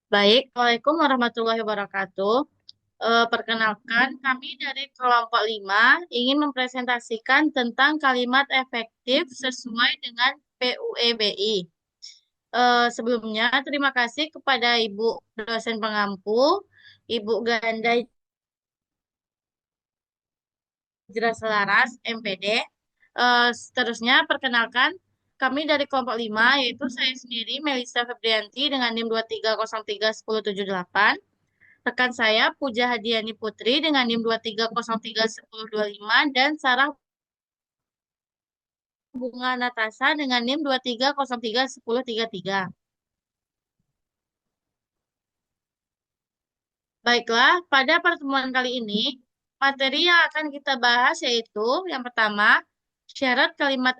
Baik, Assalamualaikum warahmatullahi wabarakatuh. Perkenalkan, kami dari kelompok 5 ingin mempresentasikan tentang kalimat efektif sesuai dengan PUEBI. Sebelumnya, terima kasih kepada Ibu dosen pengampu, Ibu Ganda Jelas Selaras, MPD. Seterusnya, perkenalkan, kami dari kelompok 5, yaitu saya sendiri, Melisa Febrianti, dengan NIM 23031078. Rekan saya Puja Hadiani Putri dengan NIM 23031025 dan Sarah Bunga Natasa dengan NIM 23031033. Baiklah, pada pertemuan kali ini, materi yang akan kita bahas yaitu yang pertama, syarat kalimat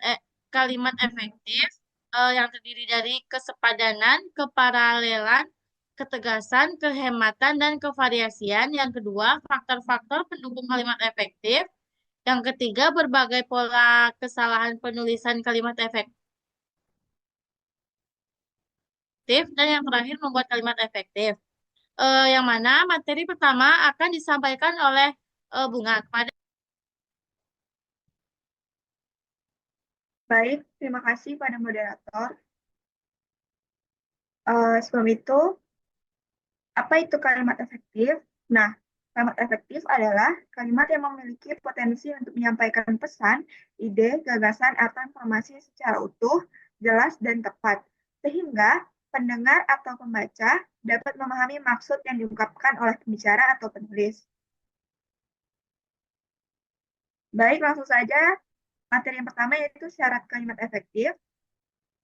efektif yang terdiri dari kesepadanan, keparalelan, ketegasan, kehematan, dan kevariasian. Yang kedua, faktor-faktor pendukung kalimat efektif. Yang ketiga, berbagai pola kesalahan penulisan kalimat efektif. Dan yang terakhir, membuat kalimat efektif. Yang mana materi pertama akan disampaikan oleh Bunga kepada. Baik, terima kasih pada moderator. Sebelum itu, apa itu kalimat efektif? Nah, kalimat efektif adalah kalimat yang memiliki potensi untuk menyampaikan pesan, ide, gagasan, atau informasi secara utuh, jelas, dan tepat, sehingga pendengar atau pembaca dapat memahami maksud yang diungkapkan oleh pembicara atau penulis. Baik, langsung saja materi yang pertama yaitu syarat kalimat efektif,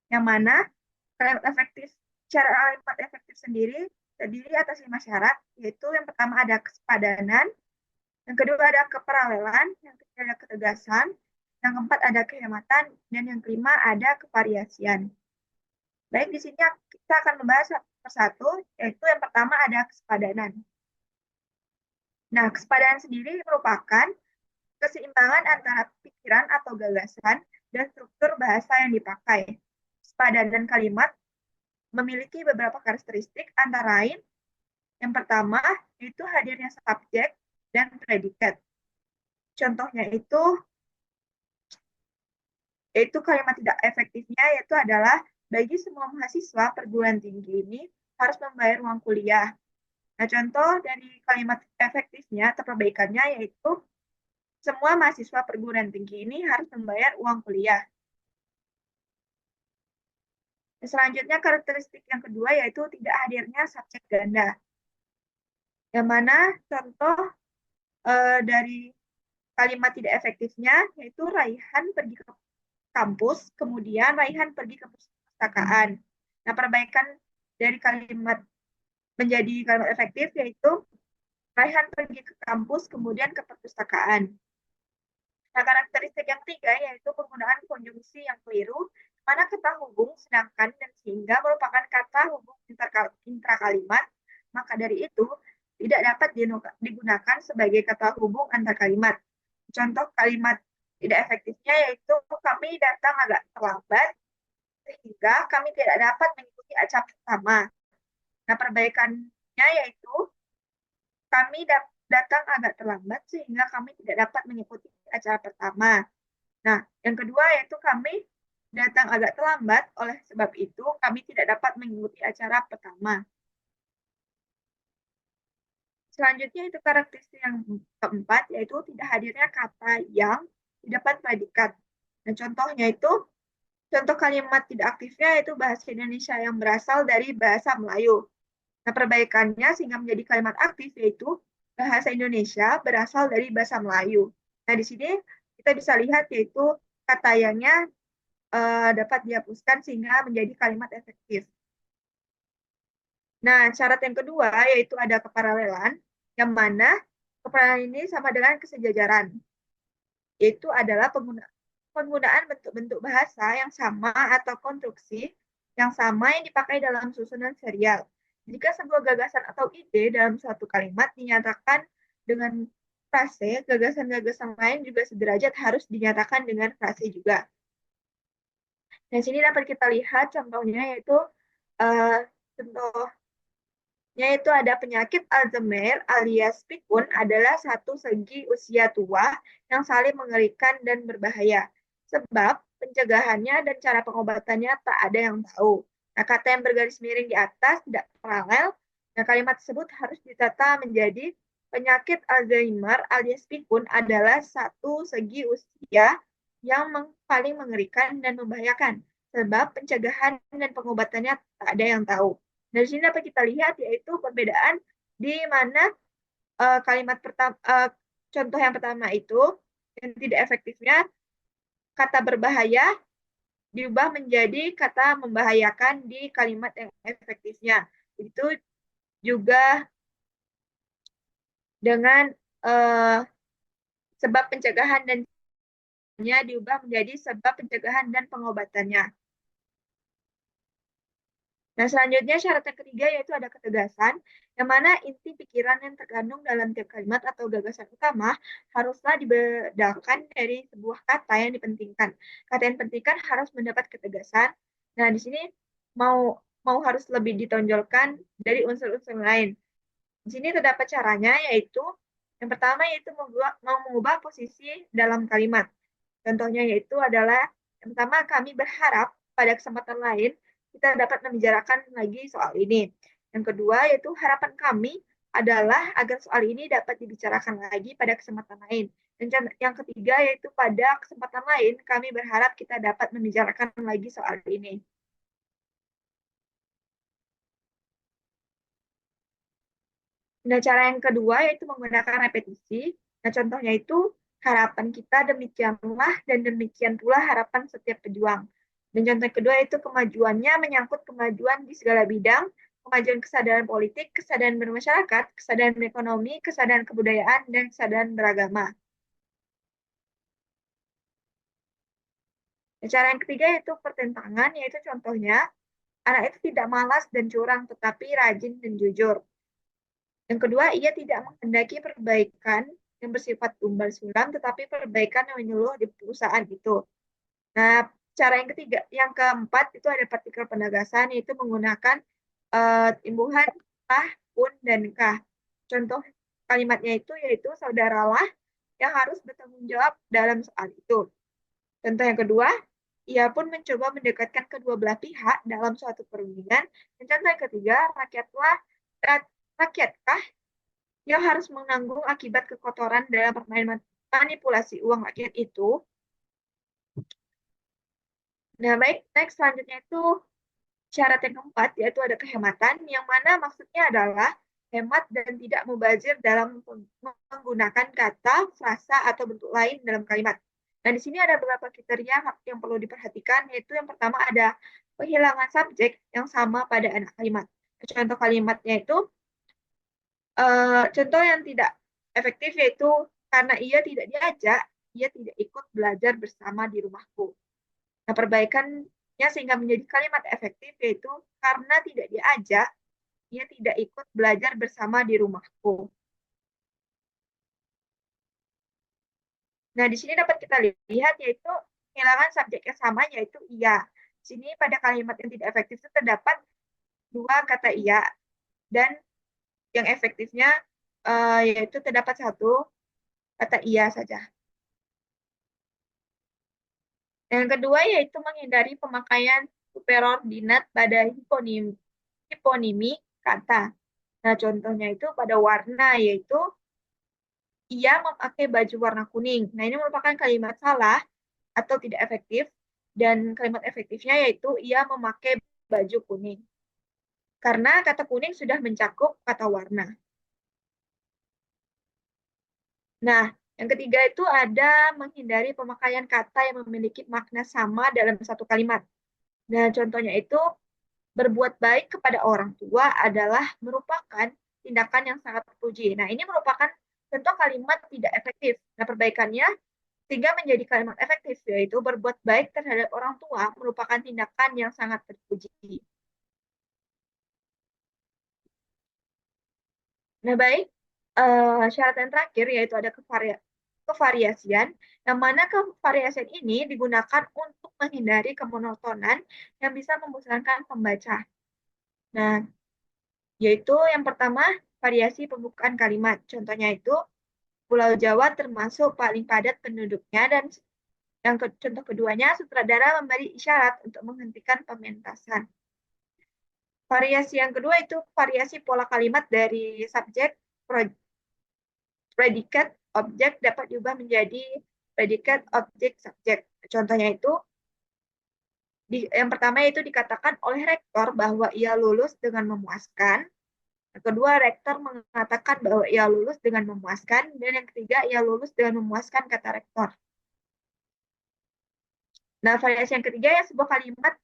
yang mana kalimat efektif, cara kalimat efektif sendiri terdiri atas 5 syarat, yaitu yang pertama ada kesepadanan, yang kedua ada keparalelan, yang ketiga ada ketegasan, yang keempat ada kehematan, dan yang kelima ada kevariasian. Baik, di sini kita akan membahas satu persatu, yaitu yang pertama ada kesepadanan. Nah, kesepadanan sendiri merupakan keseimbangan antara pikiran atau gagasan dan struktur bahasa yang dipakai. Kesepadanan kalimat memiliki beberapa karakteristik, antara lain yang pertama itu hadirnya subjek dan predikat. Contohnya yaitu kalimat tidak efektifnya yaitu adalah bagi semua mahasiswa perguruan tinggi ini harus membayar uang kuliah. Nah, contoh dari kalimat efektifnya atau perbaikannya yaitu semua mahasiswa perguruan tinggi ini harus membayar uang kuliah. Selanjutnya karakteristik yang kedua yaitu tidak hadirnya subjek ganda. Yang mana contoh dari kalimat tidak efektifnya yaitu Raihan pergi ke kampus, kemudian Raihan pergi ke perpustakaan. Nah, perbaikan dari kalimat menjadi kalimat efektif yaitu Raihan pergi ke kampus, kemudian ke perpustakaan. Nah, karakteristik yang ketiga yaitu penggunaan konjungsi yang keliru, mana kata hubung, sedangkan, dan sehingga merupakan kata hubung intra-kalimat, maka dari itu tidak dapat digunakan sebagai kata hubung antar kalimat. Contoh kalimat tidak efektifnya yaitu kami datang agak terlambat sehingga kami tidak dapat mengikuti acara pertama. Nah, perbaikannya yaitu kami datang agak terlambat sehingga kami tidak dapat mengikuti acara pertama. Nah, yang kedua yaitu kami datang agak terlambat, oleh sebab itu kami tidak dapat mengikuti acara pertama. Selanjutnya itu karakteristik yang keempat, yaitu tidak hadirnya kata yang di depan predikat. Nah, contohnya itu, contoh kalimat tidak aktifnya yaitu bahasa Indonesia yang berasal dari bahasa Melayu. Nah, perbaikannya sehingga menjadi kalimat aktif yaitu bahasa Indonesia berasal dari bahasa Melayu. Nah, di sini kita bisa lihat yaitu kata yangnya dapat dihapuskan sehingga menjadi kalimat efektif. Nah, syarat yang kedua yaitu ada keparalelan, yang mana keparalelan ini sama dengan kesejajaran, yaitu adalah penggunaan bentuk-bentuk bahasa yang sama atau konstruksi yang sama yang dipakai dalam susunan serial. Jika sebuah gagasan atau ide dalam suatu kalimat dinyatakan dengan frase, gagasan-gagasan lain juga sederajat harus dinyatakan dengan frase juga. Di sini dapat kita lihat contohnya yaitu contoh yaitu ada penyakit Alzheimer alias pikun adalah satu segi usia tua yang saling mengerikan dan berbahaya. Sebab pencegahannya dan cara pengobatannya tak ada yang tahu. Nah, kata yang bergaris miring di atas tidak paralel. Nah, kalimat tersebut harus ditata menjadi penyakit Alzheimer alias pikun adalah satu segi usia yang paling mengerikan dan membahayakan. Sebab pencegahan dan pengobatannya tak ada yang tahu. Dari sini dapat kita lihat yaitu perbedaan di mana kalimat pertama, contoh yang pertama itu yang tidak efektifnya kata berbahaya diubah menjadi kata membahayakan di kalimat yang efektifnya. Itu juga dengan sebab pencegahan dan diubah menjadi sebab pencegahan dan pengobatannya. Nah, selanjutnya syarat yang ketiga yaitu ada ketegasan, yang mana inti pikiran yang terkandung dalam tiap kalimat atau gagasan utama haruslah dibedakan dari sebuah kata yang dipentingkan. Kata yang dipentingkan harus mendapat ketegasan. Nah, di sini mau mau harus lebih ditonjolkan dari unsur-unsur lain. Di sini terdapat caranya yaitu yang pertama yaitu mau mengubah posisi dalam kalimat. Contohnya yaitu adalah yang pertama kami berharap pada kesempatan lain kita dapat membicarakan lagi soal ini. Yang kedua yaitu harapan kami adalah agar soal ini dapat dibicarakan lagi pada kesempatan lain. Dan yang ketiga yaitu pada kesempatan lain kami berharap kita dapat membicarakan lagi soal ini. Nah, cara yang kedua yaitu menggunakan repetisi. Nah, contohnya itu harapan kita demikianlah dan demikian pula harapan setiap pejuang. Dan contoh kedua itu kemajuannya menyangkut kemajuan di segala bidang, kemajuan kesadaran politik, kesadaran bermasyarakat, kesadaran ekonomi, kesadaran kebudayaan, dan kesadaran beragama. Nah, cara yang ketiga yaitu pertentangan, yaitu contohnya anak itu tidak malas dan curang, tetapi rajin dan jujur. Yang kedua, ia tidak menghendaki perbaikan yang bersifat tumbal sulam, tetapi perbaikan yang menyeluruh di perusahaan itu. Nah, cara yang ketiga, yang keempat itu ada partikel penegasan, yaitu menggunakan imbuhan tah, pun, dan kah. Contoh kalimatnya itu yaitu saudaralah yang harus bertanggung jawab dalam soal itu. Contoh yang kedua, ia pun mencoba mendekatkan kedua belah pihak dalam suatu perundingan. Dan contoh yang ketiga, rakyatkah yang harus menanggung akibat kekotoran dalam permainan manipulasi uang rakyat itu. Nah, baik, next selanjutnya itu syarat yang keempat, yaitu ada kehematan, yang mana maksudnya adalah hemat dan tidak mubazir dalam menggunakan kata, frasa, atau bentuk lain dalam kalimat. Nah, di sini ada beberapa kriteria yang perlu diperhatikan, yaitu yang pertama ada kehilangan subjek yang sama pada anak kalimat. Contoh kalimatnya itu contoh yang tidak efektif yaitu karena ia tidak diajak, ia tidak ikut belajar bersama di rumahku. Nah, perbaikannya sehingga menjadi kalimat efektif yaitu karena tidak diajak, ia tidak ikut belajar bersama di rumahku. Nah, di sini dapat kita lihat yaitu kehilangan subjek yang sama yaitu ia. Di sini pada kalimat yang tidak efektif itu terdapat dua kata ia dan yang efektifnya yaitu terdapat satu kata ia saja. Yang kedua yaitu menghindari pemakaian superordinat pada hiponimi kata. Nah, contohnya itu pada warna yaitu ia memakai baju warna kuning. Nah, ini merupakan kalimat salah atau tidak efektif dan kalimat efektifnya yaitu ia memakai baju kuning. Karena kata kuning sudah mencakup kata warna. Nah, yang ketiga itu ada menghindari pemakaian kata yang memiliki makna sama dalam satu kalimat. Nah, contohnya itu berbuat baik kepada orang tua adalah merupakan tindakan yang sangat terpuji. Nah, ini merupakan contoh kalimat tidak efektif. Nah, perbaikannya sehingga menjadi kalimat efektif, yaitu berbuat baik terhadap orang tua merupakan tindakan yang sangat terpuji. Nah, baik, syarat yang terakhir yaitu ada kevariasian, yang mana kevariasian ini digunakan untuk menghindari kemonotonan yang bisa membosankan pembaca. Nah, yaitu yang pertama variasi pembukaan kalimat. Contohnya itu Pulau Jawa termasuk paling padat penduduknya dan contoh keduanya sutradara memberi isyarat untuk menghentikan pementasan. Variasi yang kedua itu variasi pola kalimat dari subjek, predikat, objek dapat diubah menjadi predikat, objek, subjek. Contohnya itu yang pertama itu dikatakan oleh rektor bahwa ia lulus dengan memuaskan. Yang kedua, rektor mengatakan bahwa ia lulus dengan memuaskan. Dan yang ketiga, ia lulus dengan memuaskan, kata rektor. Nah, variasi yang ketiga ya sebuah kalimat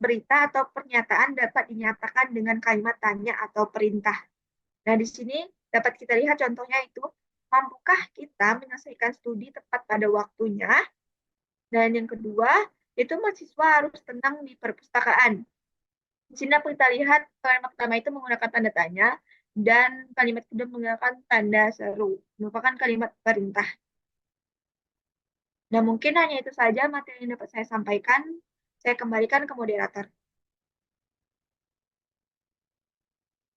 berita atau pernyataan dapat dinyatakan dengan kalimat tanya atau perintah. Nah, di sini dapat kita lihat contohnya itu, mampukah kita menyelesaikan studi tepat pada waktunya? Dan yang kedua, itu mahasiswa harus tenang di perpustakaan. Di sini kita lihat kalimat pertama itu menggunakan tanda tanya dan kalimat kedua menggunakan tanda seru, merupakan kalimat perintah. Nah, mungkin hanya itu saja materi yang dapat saya sampaikan. Saya kembalikan ke moderator.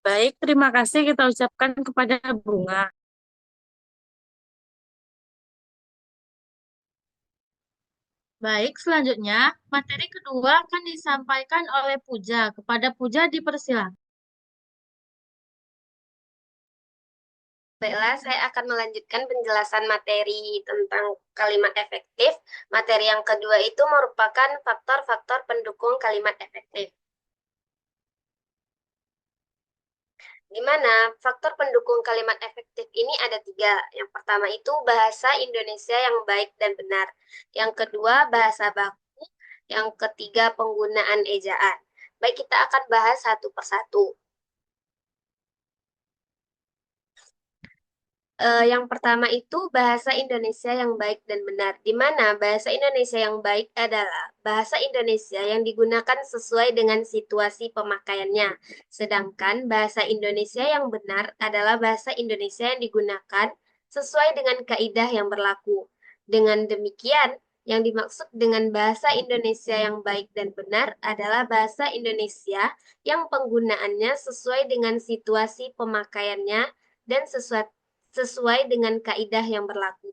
Baik, terima kasih kita ucapkan kepada Bunga. Baik, selanjutnya materi kedua akan disampaikan oleh Puja. Kepada Puja dipersilakan. Baiklah, saya akan melanjutkan penjelasan materi tentang kalimat efektif. Materi yang kedua itu merupakan faktor-faktor pendukung kalimat efektif. Di mana faktor pendukung kalimat efektif ini ada 3. Yang pertama itu bahasa Indonesia yang baik dan benar. Yang kedua bahasa baku. Yang ketiga penggunaan ejaan. Baik, kita akan bahas satu persatu. Yang pertama itu bahasa Indonesia yang baik dan benar, di mana bahasa Indonesia yang baik adalah bahasa Indonesia yang digunakan sesuai dengan situasi pemakaiannya. Sedangkan bahasa Indonesia yang benar adalah bahasa Indonesia yang digunakan sesuai dengan kaidah yang berlaku. Dengan demikian, yang dimaksud dengan bahasa Indonesia yang baik dan benar adalah bahasa Indonesia yang penggunaannya sesuai dengan situasi pemakaiannya dan sesuai dengan kaidah yang berlaku.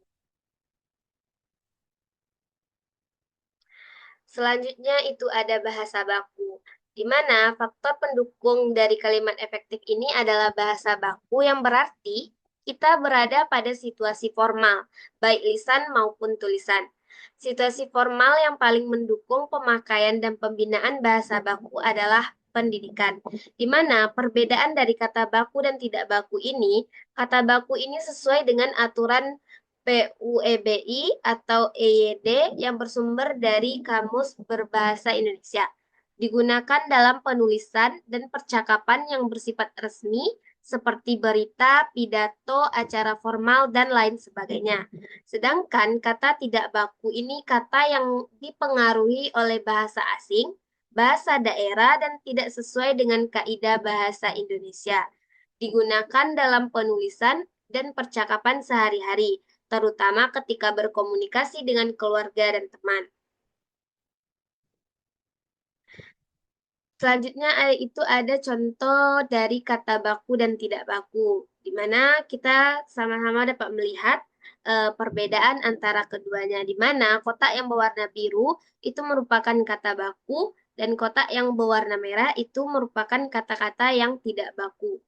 Selanjutnya itu ada bahasa baku, di mana faktor pendukung dari kalimat efektif ini adalah bahasa baku yang berarti kita berada pada situasi formal, baik lisan maupun tulisan. Situasi formal yang paling mendukung pemakaian dan pembinaan bahasa baku adalah pendidikan, di mana perbedaan dari kata baku dan tidak baku ini, kata baku ini sesuai dengan aturan PUEBI atau EYD yang bersumber dari Kamus Berbahasa Indonesia. Digunakan dalam penulisan dan percakapan yang bersifat resmi seperti berita, pidato, acara formal, dan lain sebagainya. Sedangkan kata tidak baku ini kata yang dipengaruhi oleh bahasa asing, bahasa daerah, dan tidak sesuai dengan kaidah bahasa Indonesia. Digunakan dalam penulisan dan percakapan sehari-hari, terutama ketika berkomunikasi dengan keluarga dan teman. Selanjutnya itu ada contoh dari kata baku dan tidak baku, di mana kita sama-sama dapat melihat perbedaan antara keduanya, di mana kotak yang berwarna biru itu merupakan kata baku dan kotak yang berwarna merah itu merupakan kata-kata yang tidak baku.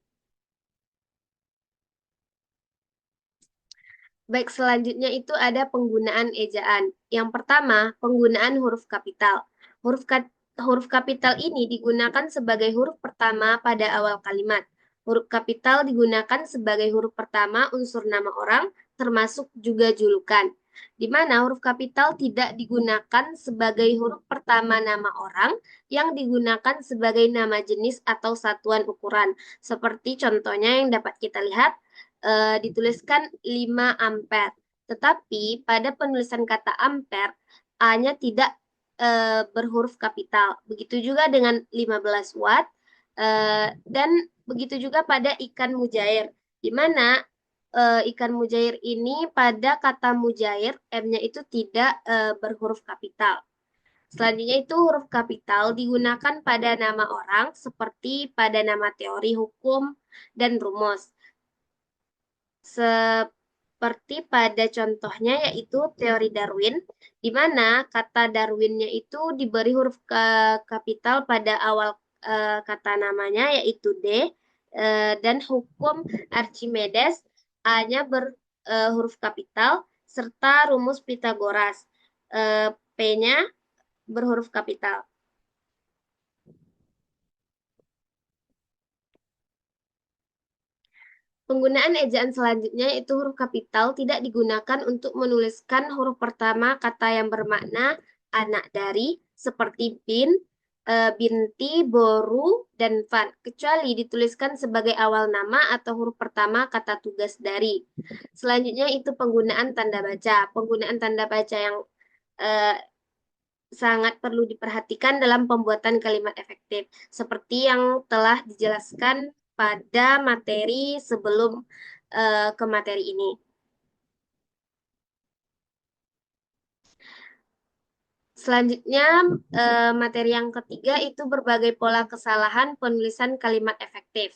Baik, selanjutnya itu ada penggunaan ejaan. Yang pertama, penggunaan huruf kapital. Huruf kapital ini digunakan sebagai huruf pertama pada awal kalimat. Huruf kapital digunakan sebagai huruf pertama unsur nama orang, termasuk juga julukan. Di mana huruf kapital tidak digunakan sebagai huruf pertama nama orang yang digunakan sebagai nama jenis atau satuan ukuran. Seperti contohnya yang dapat kita lihat, dituliskan 5 ampere. Tetapi pada penulisan kata ampere, A-nya tidak berhuruf kapital. Begitu juga dengan 15 watt, dan begitu juga pada ikan mujair, di mana ikan mujair ini pada kata mujair, M-nya itu tidak berhuruf kapital. Selanjutnya itu huruf kapital digunakan pada nama orang seperti pada nama teori hukum dan rumus. Seperti pada contohnya yaitu teori Darwin, di mana kata Darwinnya itu diberi huruf kapital pada awal kata namanya yaitu D, dan hukum Archimedes A-nya berhuruf kapital serta rumus Pythagoras P-nya berhuruf kapital. Penggunaan ejaan selanjutnya yaitu huruf kapital tidak digunakan untuk menuliskan huruf pertama kata yang bermakna anak dari seperti bin, binti, boru, dan van, kecuali dituliskan sebagai awal nama atau huruf pertama kata tugas dari. Selanjutnya itu penggunaan tanda baca. Penggunaan tanda baca yang eh, sangat perlu diperhatikan dalam pembuatan kalimat efektif, seperti yang telah dijelaskan pada materi sebelum ke materi ini. Selanjutnya, materi yang ketiga itu berbagai pola kesalahan penulisan kalimat efektif.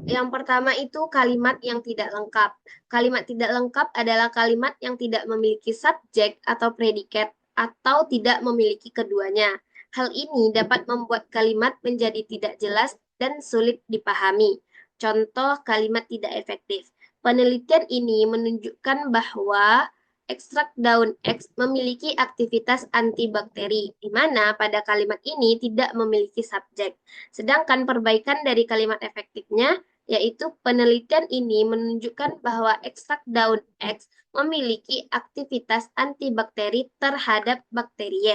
Yang pertama itu kalimat yang tidak lengkap. Kalimat tidak lengkap adalah kalimat yang tidak memiliki subjek atau predikat atau tidak memiliki keduanya. Hal ini dapat membuat kalimat menjadi tidak jelas dan sulit dipahami. Contoh kalimat tidak efektif. Penelitian ini menunjukkan bahwa ekstrak daun X memiliki aktivitas antibakteri, di mana pada kalimat ini tidak memiliki subjek. Sedangkan perbaikan dari kalimat efektifnya yaitu penelitian ini menunjukkan bahwa ekstrak daun X memiliki aktivitas antibakteri terhadap bakteri Y.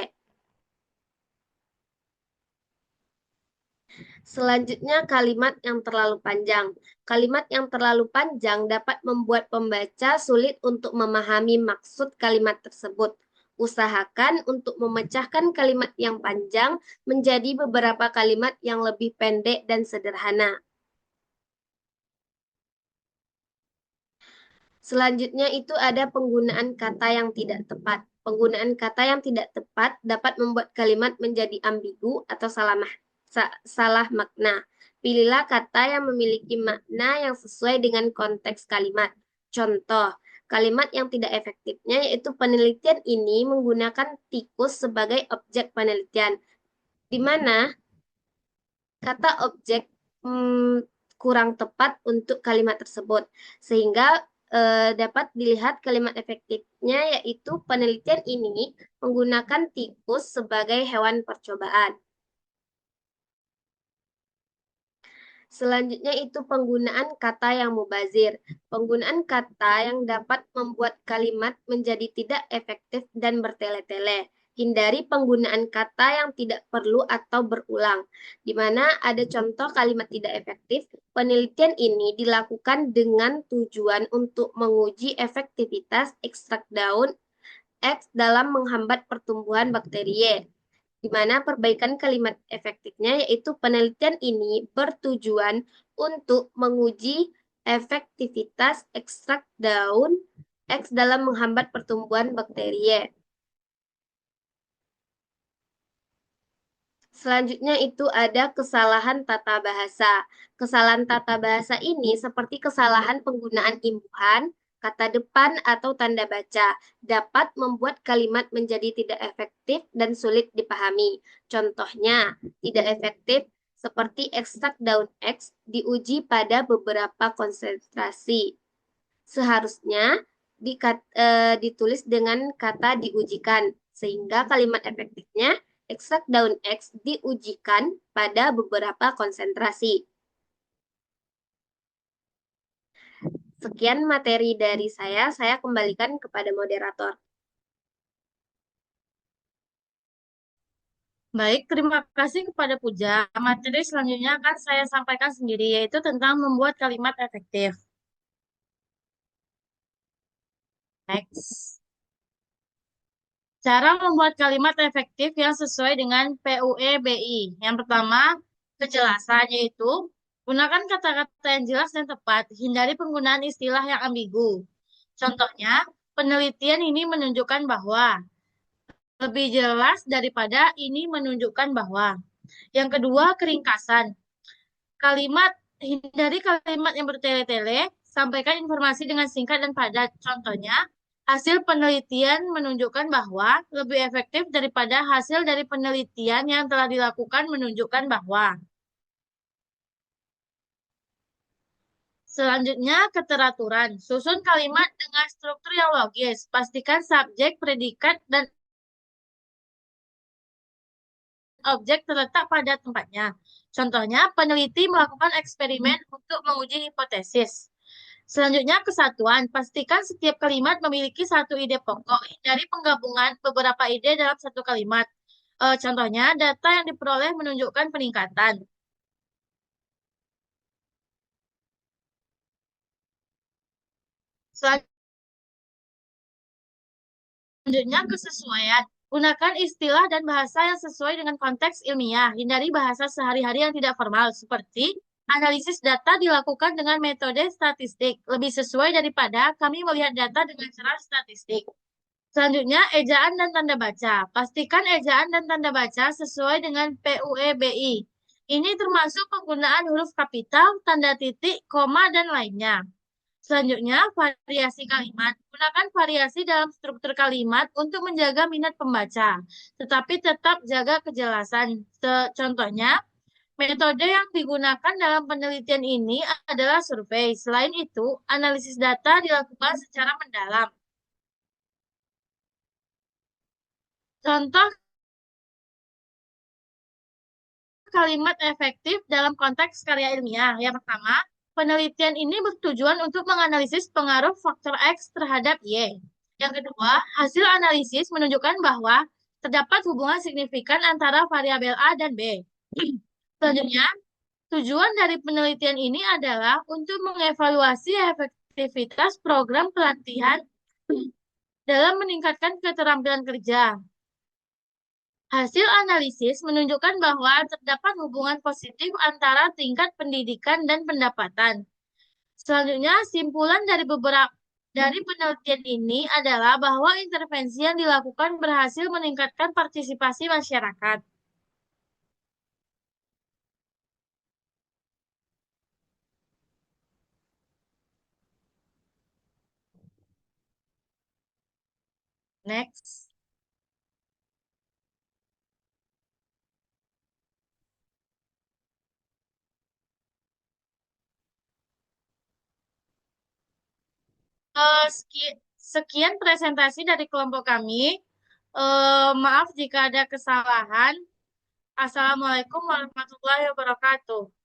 Selanjutnya, kalimat yang terlalu panjang. Kalimat yang terlalu panjang dapat membuat pembaca sulit untuk memahami maksud kalimat tersebut. Usahakan untuk memecahkan kalimat yang panjang menjadi beberapa kalimat yang lebih pendek dan sederhana. Selanjutnya itu ada penggunaan kata yang tidak tepat. Penggunaan kata yang tidak tepat dapat membuat kalimat menjadi ambigu atau salah makna. Pilihlah kata yang memiliki makna yang sesuai dengan konteks kalimat. Contoh, kalimat yang tidak efektifnya yaitu penelitian ini menggunakan tikus sebagai objek penelitian, di mana kata objek kurang tepat untuk kalimat tersebut, sehingga dapat dilihat kalimat efektifnya yaitu penelitian ini menggunakan tikus sebagai hewan percobaan. Selanjutnya itu penggunaan kata yang mubazir. Penggunaan kata yang dapat membuat kalimat menjadi tidak efektif dan bertele-tele. Hindari penggunaan kata yang tidak perlu atau berulang. Di mana ada contoh kalimat tidak efektif, penelitian ini dilakukan dengan tujuan untuk menguji efektivitas ekstrak daun X dalam menghambat pertumbuhan bakteri Y, di mana perbaikan kalimat efektifnya yaitu penelitian ini bertujuan untuk menguji efektivitas ekstrak daun X dalam menghambat pertumbuhan bakteri Y. Selanjutnya itu ada kesalahan tata bahasa. Kesalahan tata bahasa ini seperti kesalahan penggunaan imbuhan, kata depan, atau tanda baca dapat membuat kalimat menjadi tidak efektif dan sulit dipahami. Contohnya, tidak efektif seperti ekstrak daun X diuji pada beberapa konsentrasi. Seharusnya ditulis dengan kata diujikan, sehingga kalimat efektifnya ekstrak daun X diujikan pada beberapa konsentrasi. Sekian materi dari saya kembalikan kepada moderator. Baik, terima kasih kepada Puja. Materi selanjutnya akan saya sampaikan sendiri, yaitu tentang membuat kalimat efektif. Next. Cara membuat kalimat efektif yang sesuai dengan PUEBI. Yang pertama, kejelasan, yaitu gunakan kata-kata yang jelas dan tepat. Hindari penggunaan istilah yang ambigu. Contohnya, penelitian ini menunjukkan bahwa lebih jelas daripada ini menunjukkan bahwa. Yang kedua, keringkasan. Kalimat hindari kalimat yang bertele-tele, sampaikan informasi dengan singkat dan padat. Contohnya, hasil penelitian menunjukkan bahwa lebih efektif daripada hasil dari penelitian yang telah dilakukan menunjukkan bahwa. Selanjutnya, keteraturan. Susun kalimat dengan struktur yang logis. Pastikan subjek, predikat, dan objek terletak pada tempatnya. Contohnya, peneliti melakukan eksperimen untuk menguji hipotesis. Selanjutnya, kesatuan. Pastikan setiap kalimat memiliki satu ide pokok dari penggabungan beberapa ide dalam satu kalimat. Contohnya, data yang diperoleh menunjukkan peningkatan. Selanjutnya, kesesuaian. Gunakan istilah dan bahasa yang sesuai dengan konteks ilmiah. Hindari bahasa sehari-hari yang tidak formal, seperti analisis data dilakukan dengan metode statistik. Lebih sesuai daripada kami melihat data dengan cara statistik. Selanjutnya, ejaan dan tanda baca. Pastikan ejaan dan tanda baca sesuai dengan PUEBI. Ini termasuk penggunaan huruf kapital, tanda titik, koma, dan lainnya. Selanjutnya, variasi kalimat. Gunakan variasi dalam struktur kalimat untuk menjaga minat pembaca, tetapi tetap jaga kejelasan. Contohnya, metode yang digunakan dalam penelitian ini adalah survei. Selain itu, analisis data dilakukan secara mendalam. Contoh kalimat efektif dalam konteks karya ilmiah. Yang pertama, penelitian ini bertujuan untuk menganalisis pengaruh faktor X terhadap Y. Yang kedua, hasil analisis menunjukkan bahwa terdapat hubungan signifikan antara variabel A dan B. Selanjutnya, tujuan dari penelitian ini adalah untuk mengevaluasi efektivitas program pelatihan dalam meningkatkan keterampilan kerja. Hasil analisis menunjukkan bahwa terdapat hubungan positif antara tingkat pendidikan dan pendapatan. Selanjutnya, simpulan dari penelitian ini adalah bahwa intervensi yang dilakukan berhasil meningkatkan partisipasi masyarakat. Next. Sekian presentasi dari kelompok kami. Maaf jika ada kesalahan. Assalamualaikum warahmatullahi wabarakatuh.